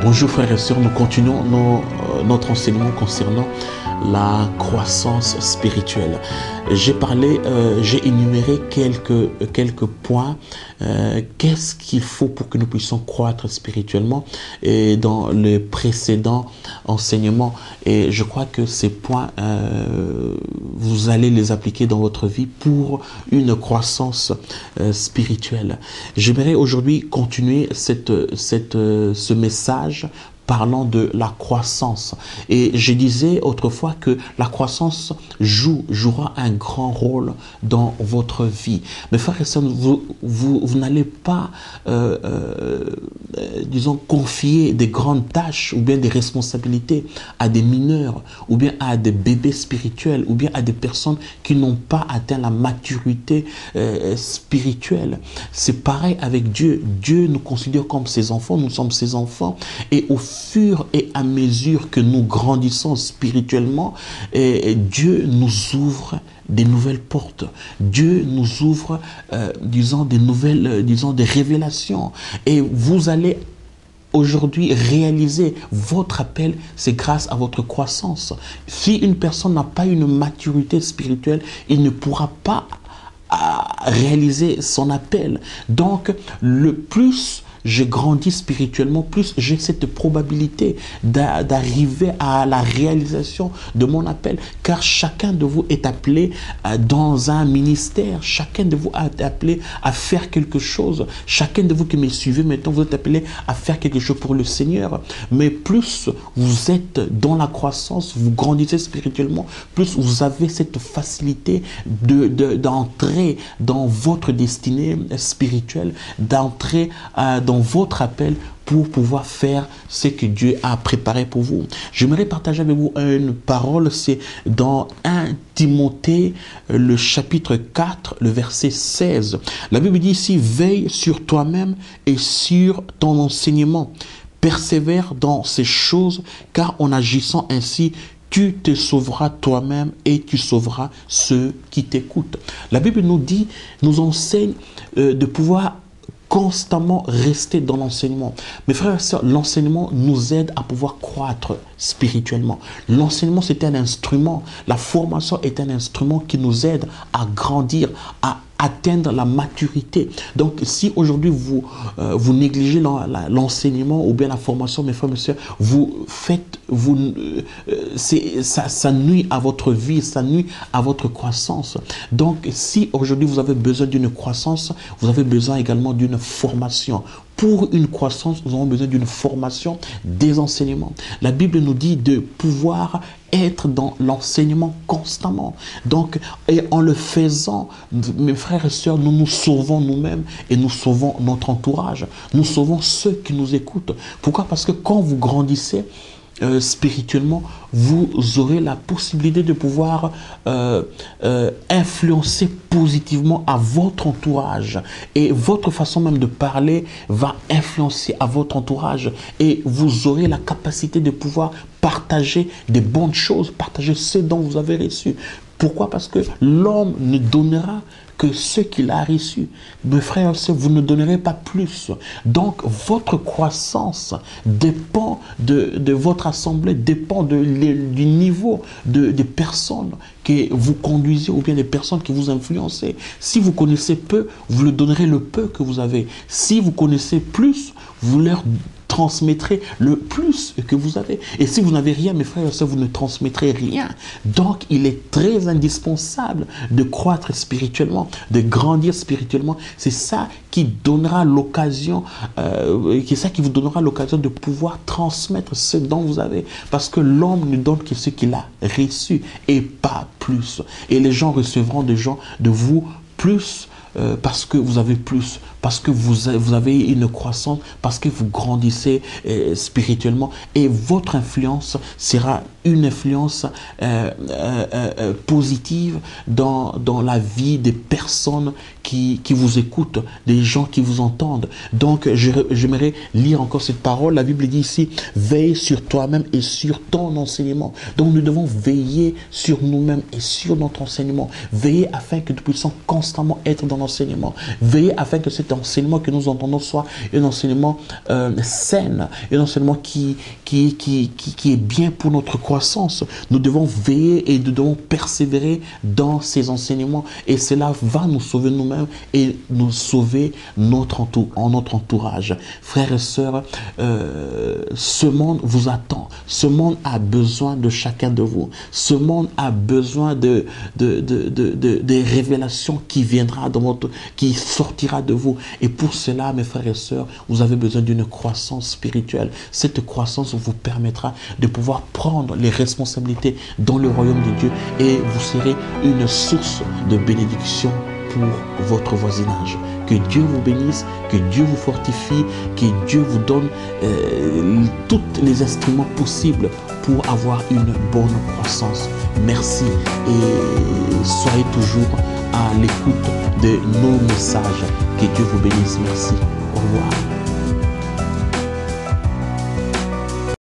Bonjour frères et sœurs, nous continuons notre enseignement concernant la croissance spirituelle. J'ai énuméré quelques points. Qu'est-ce qu'il faut pour que nous puissions croître spirituellement et dans le précédent enseignement. Et je crois que ces points, vous allez les appliquer dans votre vie pour une croissance spirituelle. J'aimerais aujourd'hui continuer ce message parlant de la croissance. Et je disais autrefois que la croissance jouera un grand rôle dans votre vie. Mais frères et sœurs, vous n'allez pas, disons, confier des grandes tâches ou bien des responsabilités à des mineurs ou bien à des bébés spirituels ou bien à des personnes qui n'ont pas atteint la maturité spirituelle. C'est pareil avec Dieu. Dieu nous considère comme ses enfants, nous sommes ses enfants, et au fur et à mesure que nous grandissons spirituellement, Dieu nous ouvre des nouvelles portes. Dieu nous ouvre, des révélations. Et vous allez aujourd'hui réaliser votre appel, c'est grâce à votre croissance. Si une personne n'a pas une maturité spirituelle, il ne pourra pas réaliser son appel. Donc, le plus je grandis spirituellement, plus j'ai cette probabilité d'arriver à la réalisation de mon appel. Car chacun de vous est appelé dans un ministère. Chacun de vous est appelé à faire quelque chose. Chacun de vous qui me suivez maintenant, vous êtes appelé à faire quelque chose pour le Seigneur. Mais plus vous êtes dans la croissance, vous grandissez spirituellement, plus vous avez cette facilité d'entrer dans votre destinée spirituelle, d'entrer dans votre appel pour pouvoir faire ce que Dieu a préparé pour vous. J'aimerais partager avec vous une parole, c'est dans 1 Timothée, le chapitre 4, le verset 16. La Bible dit ici, veille sur toi-même et sur ton enseignement. Persévère dans ces choses, car en agissant ainsi, tu te sauveras toi-même et tu sauveras ceux qui t'écoutent. La Bible nous dit, nous enseigne de pouvoir constamment rester dans l'enseignement. Mes frères et sœurs, l'enseignement nous aide à pouvoir croître spirituellement. L'enseignement, c'est un instrument. La formation est un instrument qui nous aide à grandir, à atteindre la maturité. Donc, si aujourd'hui vous négligez l'enseignement ou bien la formation, mes frères et sœurs, ça nuit à votre vie, ça nuit à votre croissance. Donc, si aujourd'hui vous avez besoin d'une croissance, vous avez besoin également d'une formation. Pour une croissance, nous avons besoin d'une formation, des enseignements. La Bible nous dit de pouvoir être dans l'enseignement constamment. Donc, et en le faisant, mes frères et sœurs, nous nous sauvons nous-mêmes et nous sauvons notre entourage. Nous sauvons ceux qui nous écoutent. Pourquoi? Parce que quand vous grandissez spirituellement, vous aurez la possibilité de pouvoir influencer positivement à votre entourage. Et votre façon même de parler va influencer à votre entourage. Et vous aurez la capacité de pouvoir partager des bonnes choses, partager ce dont vous avez reçu. Pourquoi? Parce que l'homme ne donnera que ce qu'il a reçu. Mes frères et sœurs, vous ne donnerez pas plus. Donc, votre croissance dépend de votre assemblée, dépend du niveau des personnes que vous conduisez ou bien des personnes que vous influencez. Si vous connaissez peu, vous leur donnerez le peu que vous avez. Si vous connaissez plus, vous leur transmettrez le plus que vous avez. Et si vous n'avez rien, mes frères et sœurs, vous ne transmettrez rien. Donc, il est très indispensable de croître spirituellement, de grandir spirituellement. C'est ça qui donnera l'occasion, qui vous donnera l'occasion de pouvoir transmettre ce dont vous avez. Parce que l'homme ne donne que ce qu'il a reçu et pas plus. Et les gens recevront de vous plus parce que vous avez plus, parce que vous avez une croissance, parce que vous grandissez spirituellement, et votre influence sera une influence positive dans la vie des personnes qui vous écoutent, des gens qui vous entendent. Donc, j'aimerais lire encore cette parole. La Bible dit ici, veille sur toi-même et sur ton enseignement. Donc, nous devons veiller sur nous-mêmes et sur notre enseignement. Veiller afin que nous puissions constamment être dans l'enseignement. Veiller afin que cette cet enseignement que nous entendons soit un enseignement sain, un enseignement qui est bien pour notre croissance. Nous devons veiller et nous devons persévérer dans ces enseignements et cela va nous sauver nous-mêmes et nous sauver notre entourage. Frères et sœurs, ce monde vous attend. Ce monde a besoin de chacun de vous. Ce monde a besoin des révélations qui sortira de vous. Et pour cela, mes frères et sœurs, vous avez besoin d'une croissance spirituelle. Cette croissance vous permettra de pouvoir prendre les responsabilités dans le royaume de Dieu et vous serez une source de bénédiction pour votre voisinage. Que Dieu vous bénisse, que Dieu vous fortifie, que Dieu vous donne tous les instruments possibles pour avoir une bonne croissance. Merci et soyez toujours à l'écoute de nos messages. Que Dieu vous bénisse. Merci. Au revoir.